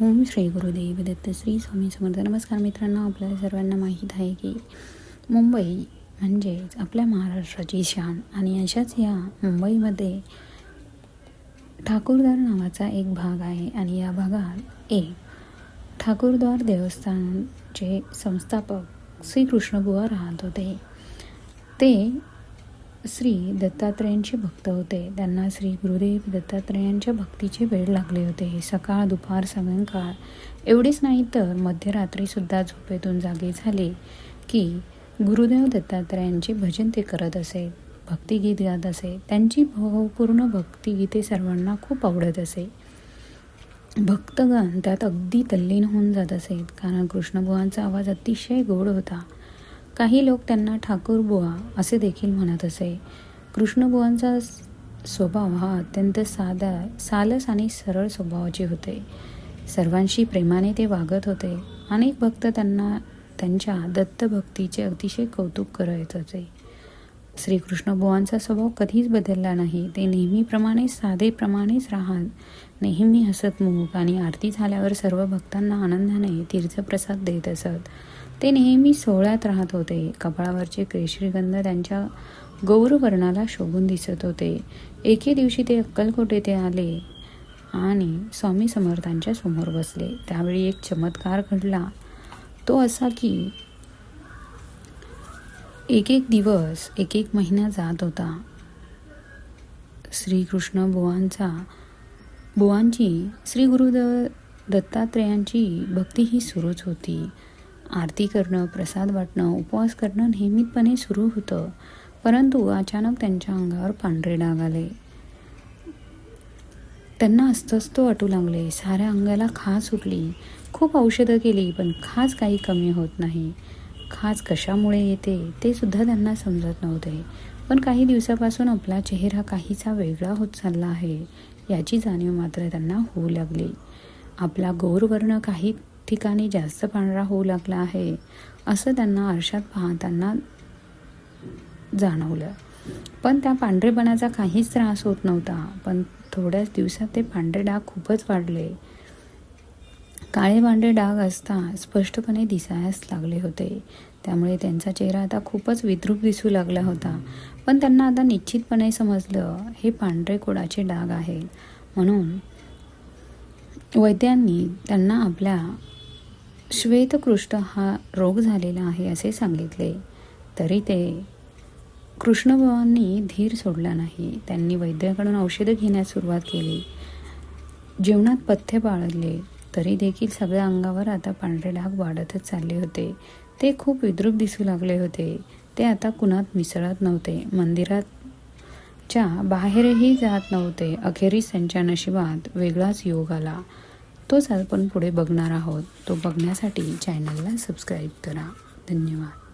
ओम श्री गुरुदेव दत्त श्री स्वामी समर्थ. नमस्कार मित्रांनो, आपल्याला सर्वांना माहीत आहे की मुंबई म्हणजेच आपल्या महाराष्ट्राची शान आणि अशाच या मुंबईमध्ये ठाकूरद्वार नावाचा एक भाग आहे आणि या भागात एक ठाकूरद्वार देवस्थानचे संस्थापक श्री कृष्णबुवा राहत होते. ते श्री दत्तात्रेयांचे भक्त होते. त्यांना श्री गुरुदेव दत्तात्रेयांच्या भक्तीचे वेळ लागले होते. सकाळ, दुपार, सायंकाळ एवढेच नाही तर मध्यरात्रीसुद्धा झोपेतून जागे झाले की गुरुदेव दत्तात्रेयांचे भजन ते करत असे, भक्तिगीत गात असे. त्यांची भावपूर्ण भक्तिगीते सर्वांना खूप आवडत असे. भक्तगण त्यात अगदी तल्लीन होऊन जात असे, कारण कृष्णबुवांचा आवाज अतिशय गोड होता. काही लोक त्यांना ठाकूरबुवा असे देखील म्हणत असे. कृष्णबुवांचा स्वभाव हा अत्यंत सालस आणि सरळ स्वभावाचे होते. सर्वांशी प्रेमाने ते वागत होते. अनेक भक्त त्यांना त्यांच्या दत्तभक्तीचे अतिशय कौतुक करत होते. श्रीकृष्णबुवांचा स्वभाव कधीच बदलला नाही. ते नेहमीप्रमाणे साधेप्रमाणेच राहत, नेहमी हसतमुख आणि आरती झाल्यावर सर्व भक्तांना आनंदाने तीर्थप्रसाद देत असत. ते नेहमी सोहळ्यात राहत होते. कपाळावरचे केशरी गंध त्यांच्या गौरवर्णाला शोभून दिसत होते. एके दिवशी ते अक्कलकोट येथे आले आणि स्वामी समर्थांच्या समोर बसले. त्यावेळी एक चमत्कार घडला. तो असा की एक दिवस एक महिना जात होता. श्रीकृष्ण बुवांची श्री गुरुदेव दत्तात्रेयांची भक्ती ही सुरूच होती. आरती करणं, प्रसाद वाटणं, उपवास करणं नियमितपणे सुरू होतं. परंतु अचानक त्यांच्या अंगावर पांढरे डाग आले. त्यांना अस्वस्थ वाटू लागले. साऱ्या अंगाला खाज सुटली. खूप औषधं केली पण खाज काही कमी होत नाही. खाज कशामुळे येते ते सुद्धा त्यांना समजत नव्हते. पण काही दिवसापासून आपला चेहरा काहीसा वेगळा होत चालला आहे याची जाणीव मात्र त्यांना होऊ लागली. आपला गौरवर्ण काही ठिकाणी जास्त पांढरा होऊ लागला आहे असं त्यांना आरशात पाहताना जाणवलं. पण त्या पांढरेपणाचा काहीच त्रास होत नव्हता. पण थोड्याच दिवसात ते पांढरे डाग खूपच वाढले. काळे पांढरे डाग असता स्पष्टपणे दिसायला लागले होते. त्यामुळे त्यांचा चेहरा आता खूपच विद्रूप दिसू लागला होता. पण त्यांना आता निश्चितपणे समजलं हे पांढरे कोडाचे डाग आहे. म्हणून वैद्यांनी त्यांना आपल्या श्वेतकुष्ठ हा रोग झालेला आहे असे सांगितले. तरी ते कृष्णबुवांनी धीर सोडला नाही. त्यांनी वैद्याकडून औषधं घेण्यास सुरुवात केली. जेवणात पथ्य पाळले तरी देखील सगळ्या अंगावर आता पांढरे डाग वाढतच चालले होते. ते खूप विद्रूप दिसू लागले होते. ते आता कुणात मिसळत नव्हते. मंदिराच्या बाहेरही जात नव्हते. अखेरीस त्यांच्या नशिबात वेगळाच योग आला. तोच आपण पुढे बघणार आहोत. तो बघण्यासाठी चॅनलला सबस्क्राईब करा. धन्यवाद.